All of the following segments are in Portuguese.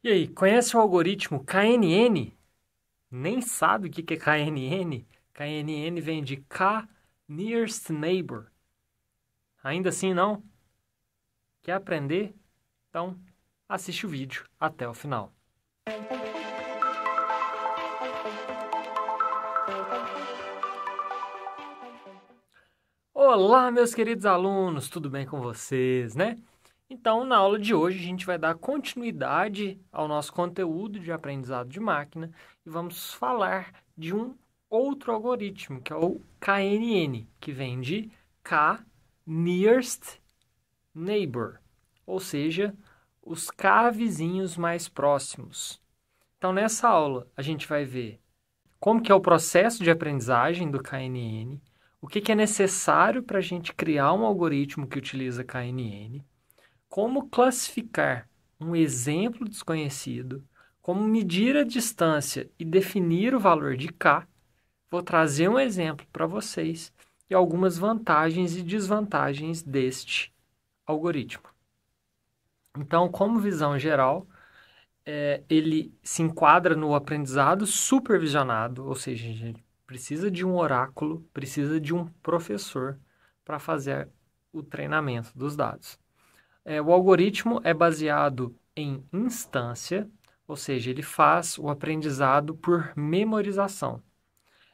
E aí, conhece o algoritmo KNN? Nem sabe o que é KNN? KNN vem de K Nearest Neighbor. Ainda assim não? Quer aprender? Então, assiste o vídeo até o final. Olá, meus queridos alunos, tudo bem com vocês, né? Então, na aula de hoje, a gente vai dar continuidade ao nosso conteúdo de aprendizado de máquina e vamos falar de um outro algoritmo, que é o KNN, que vem de K Nearest Neighbor, ou seja, os K vizinhos mais próximos. Então, nessa aula, a gente vai ver como que é o processo de aprendizagem do KNN, o que é necessário para a gente criar um algoritmo que utiliza KNN, como classificar um exemplo desconhecido, como medir a distância e definir o valor de K. Vou trazer um exemplo para vocês e algumas vantagens e desvantagens deste algoritmo. Então, como visão geral, ele se enquadra no aprendizado supervisionado, ou seja, a gente precisa de um oráculo, precisa de um professor para fazer o treinamento dos dados. O algoritmo é baseado em instância, ou seja, ele faz o aprendizado por memorização.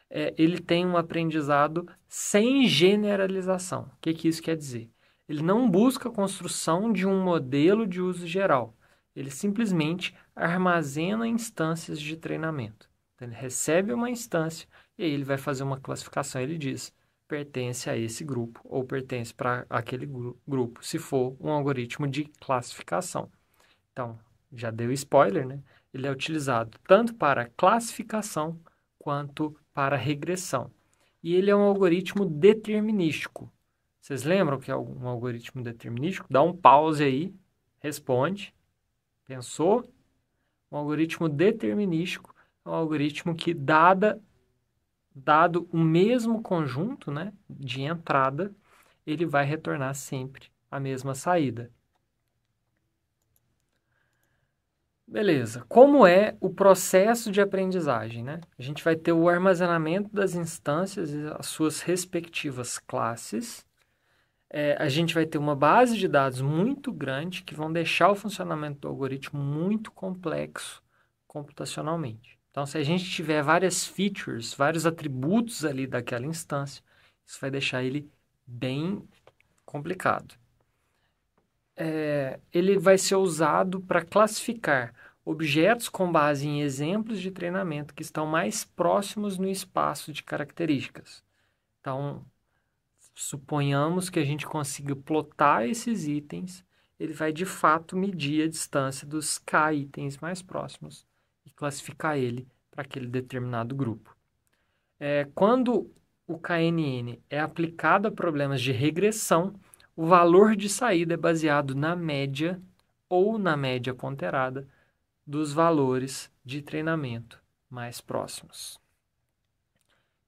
Ele tem um aprendizado sem generalização. O que isso quer dizer? Ele não busca a construção de um modelo de uso geral. Ele simplesmente armazena instâncias de treinamento. Então, ele recebe uma instância e aí ele vai fazer uma classificação. Ele diz, pertence a esse grupo ou pertence para aquele grupo, se for um algoritmo de classificação. Então, já deu spoiler, né? Ele é utilizado tanto para classificação quanto para regressão. E ele é um algoritmo determinístico. Vocês lembram que é um algoritmo determinístico? Dá um pause aí, responde. Pensou? Um algoritmo determinístico é um algoritmo que, dado o mesmo conjunto, né, de entrada, ele vai retornar sempre a mesma saída. Beleza. Como é o processo de aprendizagem, né? A gente vai ter o armazenamento das instâncias e as suas respectivas classes. A gente vai ter uma base de dados muito grande que vão deixar o funcionamento do algoritmo muito complexo computacionalmente. Então, se a gente tiver várias features, vários atributos ali daquela instância, isso vai deixar ele bem complicado. Ele vai ser usado para classificar objetos com base em exemplos de treinamento que estão mais próximos no espaço de características. Então, suponhamos que a gente consiga plotar esses itens, ele vai de fato medir a distância dos K itens mais próximos e classificar ele para aquele determinado grupo. Quando o KNN é aplicado a problemas de regressão, o valor de saída é baseado na média ou na média ponderada dos valores de treinamento mais próximos.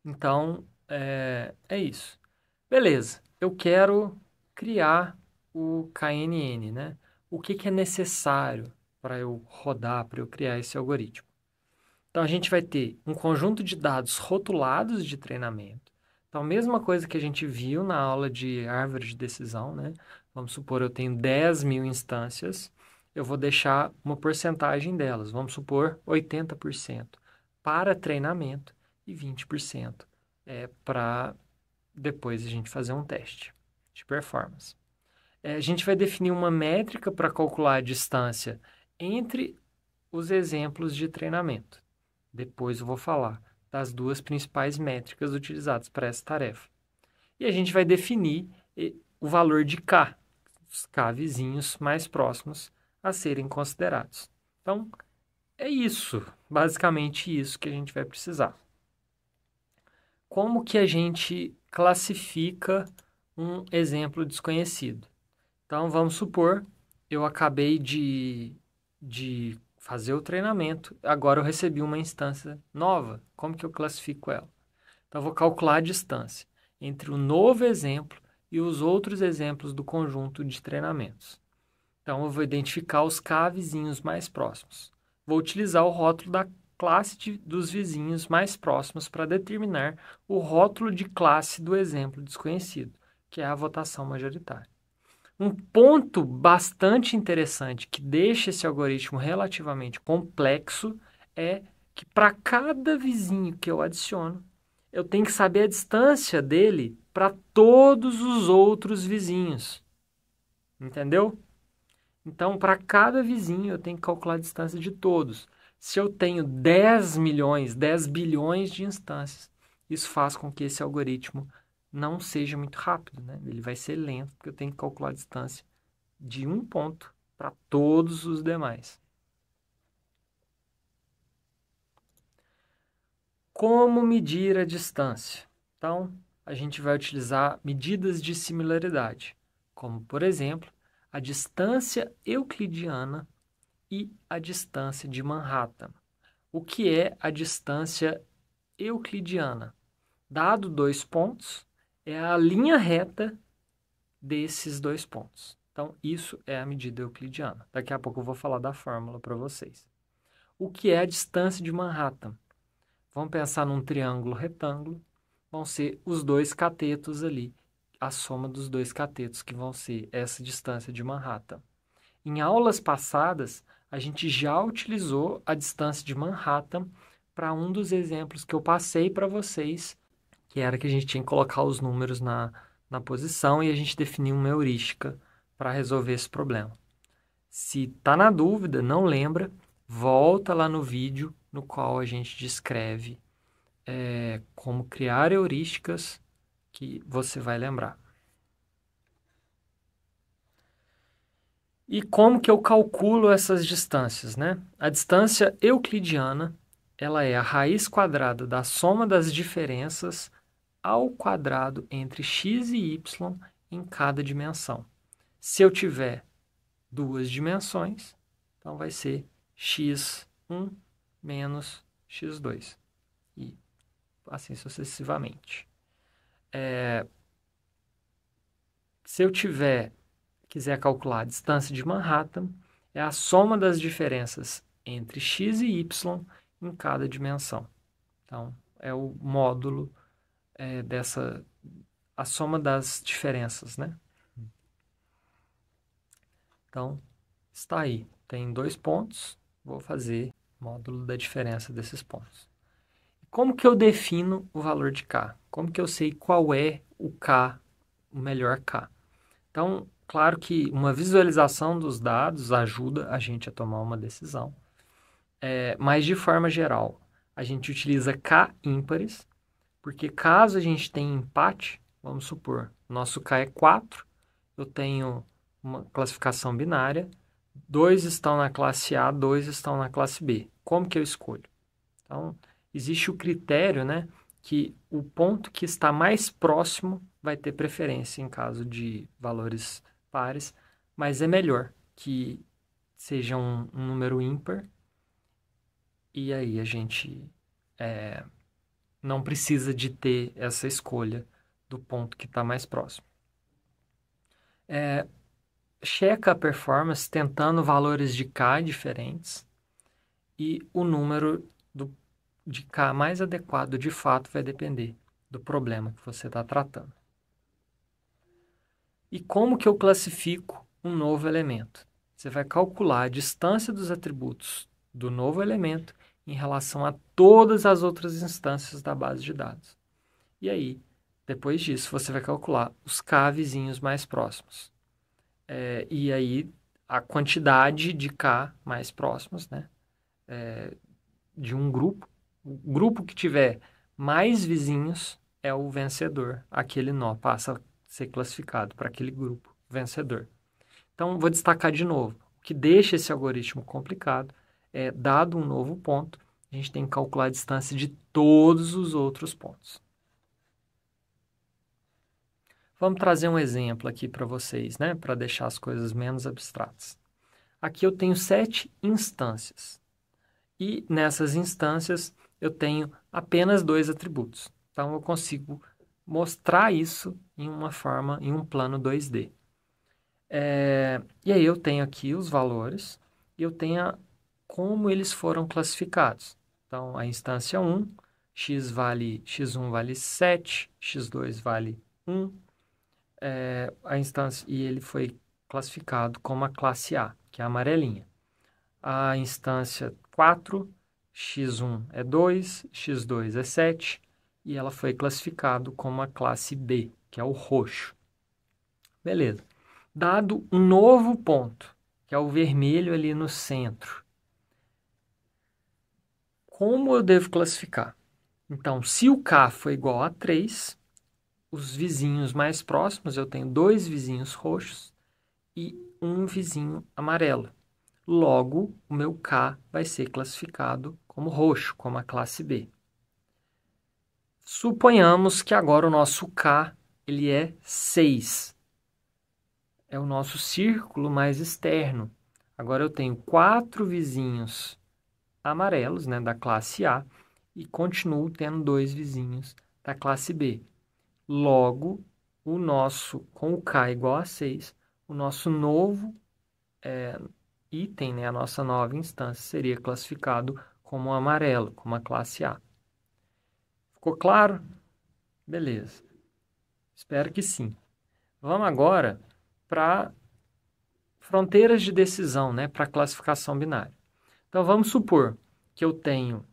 Então, é isso. Beleza, eu quero criar o KNN, né? O que é necessário para eu rodar, para eu criar esse algoritmo? Então, a gente vai ter um conjunto de dados rotulados de treinamento. Então, a mesma coisa que a gente viu na aula de árvore de decisão, né? Vamos supor, eu tenho 10.000 instâncias, eu vou deixar uma porcentagem delas, vamos supor 80% para treinamento e 20% para depois a gente fazer um teste de performance. A gente vai definir uma métrica para calcular a distância entre os exemplos de treinamento. Depois eu vou falar das duas principais métricas utilizadas para essa tarefa. E a gente vai definir o valor de K, os K vizinhos mais próximos a serem considerados. Então, é isso, basicamente isso que a gente vai precisar. Como que a gente classifica um exemplo desconhecido? Então, vamos supor, eu acabei de fazer o treinamento, agora eu recebi uma instância nova. Como que eu classifico ela? Então, eu vou calcular a distância entre o novo exemplo e os outros exemplos do conjunto de treinamentos. Então, eu vou identificar os K vizinhos mais próximos. Vou utilizar o rótulo da classe dos vizinhos mais próximos para determinar o rótulo de classe do exemplo desconhecido, que é a votação majoritária. Um ponto bastante interessante que deixa esse algoritmo relativamente complexo é que para cada vizinho que eu adiciono, eu tenho que saber a distância dele para todos os outros vizinhos. Entendeu? Então, para cada vizinho, eu tenho que calcular a distância de todos. Se eu tenho 10 milhões, 10 bilhões de instâncias, isso faz com que esse algoritmo não seja muito rápido, né? Ele vai ser lento, porque eu tenho que calcular a distância de um ponto para todos os demais. Como medir a distância? Então, a gente vai utilizar medidas de similaridade, como, por exemplo, a distância euclidiana e a distância de Manhattan. O que é a distância euclidiana? Dado dois pontos, é a linha reta desses dois pontos. Então, isso é a medida euclidiana. Daqui a pouco eu vou falar da fórmula para vocês. O que é a distância de Manhattan? Vamos pensar num triângulo retângulo. Vão ser os dois catetos ali, a soma dos dois catetos, que vão ser essa distância de Manhattan. Em aulas passadas, a gente já utilizou a distância de Manhattan para um dos exemplos que eu passei para vocês, que era que a gente tinha que colocar os números na posição e a gente definir uma heurística para resolver esse problema. Se está na dúvida, não lembra, volta lá no vídeo no qual a gente descreve como criar heurísticas que você vai lembrar. E como que eu calculo essas distâncias, né? A distância euclidiana, ela é a raiz quadrada da soma das diferenças ao quadrado entre x e y em cada dimensão. Se eu tiver duas dimensões, então vai ser x1 menos x2. E assim sucessivamente. Se eu quiser calcular a distância de Manhattan, é a soma das diferenças entre x e y em cada dimensão. Então, é o módulo a soma das diferenças, né? Então, está aí. Tem dois pontos, vou fazer módulo da diferença desses pontos. Como que eu defino o valor de K? Como que eu sei qual é o K, o melhor K? Então, claro que uma visualização dos dados ajuda a gente a tomar uma decisão. Mas, de forma geral, a gente utiliza K ímpares, porque caso a gente tenha empate, vamos supor, nosso K é 4, eu tenho uma classificação binária, 2 estão na classe A, 2 estão na classe B. Como que eu escolho? Então, existe o critério, né, que o ponto que está mais próximo vai ter preferência em caso de valores pares, mas é melhor que seja um número ímpar, e aí a gente não precisa de ter essa escolha do ponto que está mais próximo. Checa a performance tentando valores de K diferentes e o número de K mais adequado de fato vai depender do problema que você está tratando. E como que eu classifico um novo elemento? Você vai calcular a distância dos atributos do novo elemento em relação a todas as outras instâncias da base de dados. E aí, depois disso, você vai calcular os K vizinhos mais próximos. E aí, a quantidade de K mais próximos, né? De um grupo. O grupo que tiver mais vizinhos é o vencedor. Aquele nó passa a ser classificado para aquele grupo vencedor. Então, vou destacar de novo. O que deixa esse algoritmo complicado é, dado um novo ponto, a gente tem que calcular a distância de todos os outros pontos. Vamos trazer um exemplo aqui para vocês, né? Para deixar as coisas menos abstratas. Aqui eu tenho 7 instâncias. E nessas instâncias eu tenho apenas 2 atributos. Então eu consigo mostrar isso em uma forma, em um plano 2D. E aí eu tenho aqui os valores e eu tenho como eles foram classificados. Então, a instância 1, x1 vale 7, x2 vale 1, a instância, e ele foi classificado como a classe A, que é a amarelinha. A instância 4, x1 é 2, x2 é 7, e ela foi classificado como a classe B, que é o roxo. Beleza. Dado um novo ponto, que é o vermelho ali no centro, como eu devo classificar? Então, se o K for igual a 3, os vizinhos mais próximos, eu tenho 2 vizinhos roxos e um vizinho amarelo. Logo, o meu K vai ser classificado como roxo, como a classe B. Suponhamos que agora o nosso K ele é 6. É o nosso círculo mais externo. Agora eu tenho 4 vizinhos amarelos, né, da classe A, e continuo tendo 2 vizinhos da classe B. Logo, o nosso, com o K igual a 6, o nosso novo item, né, a nossa nova instância, seria classificado como amarelo, como a classe A. Ficou claro? Beleza. Espero que sim. Vamos agora para fronteiras de decisão, né, para classificação binária. Então, vamos supor que eu tenho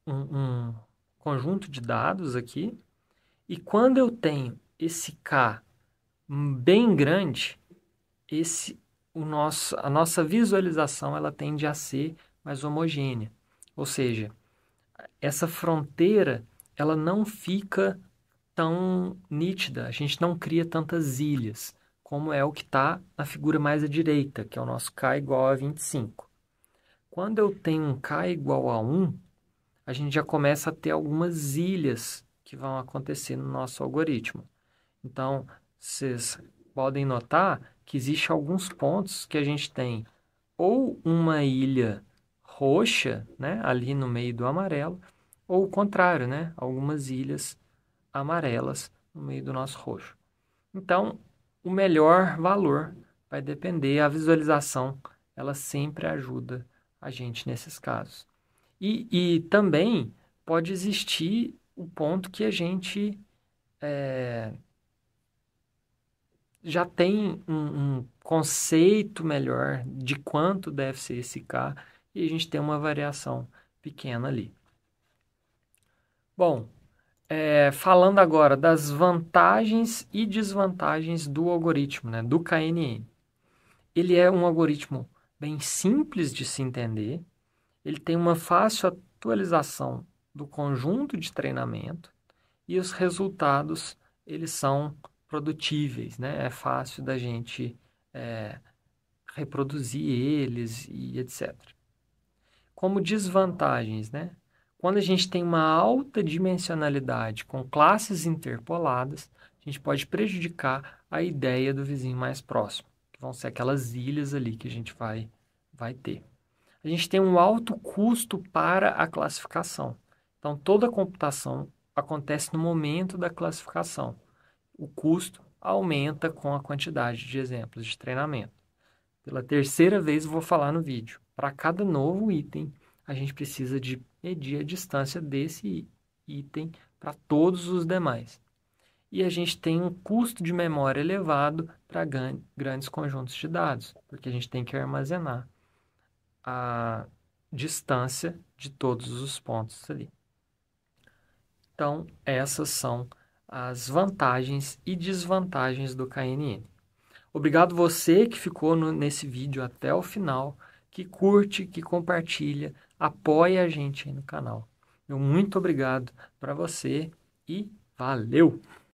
um conjunto de dados aqui, e quando eu tenho esse K bem grande, a nossa visualização ela tende a ser mais homogênea. Ou seja, essa fronteira ela não fica tão nítida, a gente não cria tantas ilhas, como é o que está na figura mais à direita, que é o nosso K igual a 25. Quando eu tenho um K igual a 1, a gente já começa a ter algumas ilhas que vão acontecer no nosso algoritmo. Então, vocês podem notar que existem alguns pontos que a gente tem ou uma ilha roxa, né, ali no meio do amarelo, ou o contrário, né, algumas ilhas amarelas no meio do nosso roxo. Então, o melhor valor vai depender, a visualização, ela sempre ajuda a gente nesses casos. E também pode existir o ponto que a gente já tem um conceito melhor de quanto deve ser esse K e a gente tem uma variação pequena ali. Bom, falando agora das vantagens e desvantagens do algoritmo, né, do KNN. Ele é um algoritmo bem simples de se entender, ele tem uma fácil atualização do conjunto de treinamento e os resultados eles são produtíveis, né? É fácil da gente reproduzir eles e etc. Como desvantagens, né? Quando a gente tem uma alta dimensionalidade com classes interpoladas, a gente pode prejudicar a ideia do vizinho mais próximo, que vão ser aquelas ilhas ali que a gente vai ter. A gente tem um alto custo para a classificação. Então, toda a computação acontece no momento da classificação. O custo aumenta com a quantidade de exemplos de treinamento. Pela terceira vez, eu vou falar no vídeo. Para cada novo item, a gente precisa de medir a distância desse item para todos os demais. E a gente tem um custo de memória elevado para grandes conjuntos de dados, porque a gente tem que armazenar a distância de todos os pontos ali. Então, essas são as vantagens e desvantagens do KNN. Obrigado você que ficou nesse vídeo até o final, que curte, que compartilha, apoia a gente aí no canal. Meu muito obrigado para você e valeu!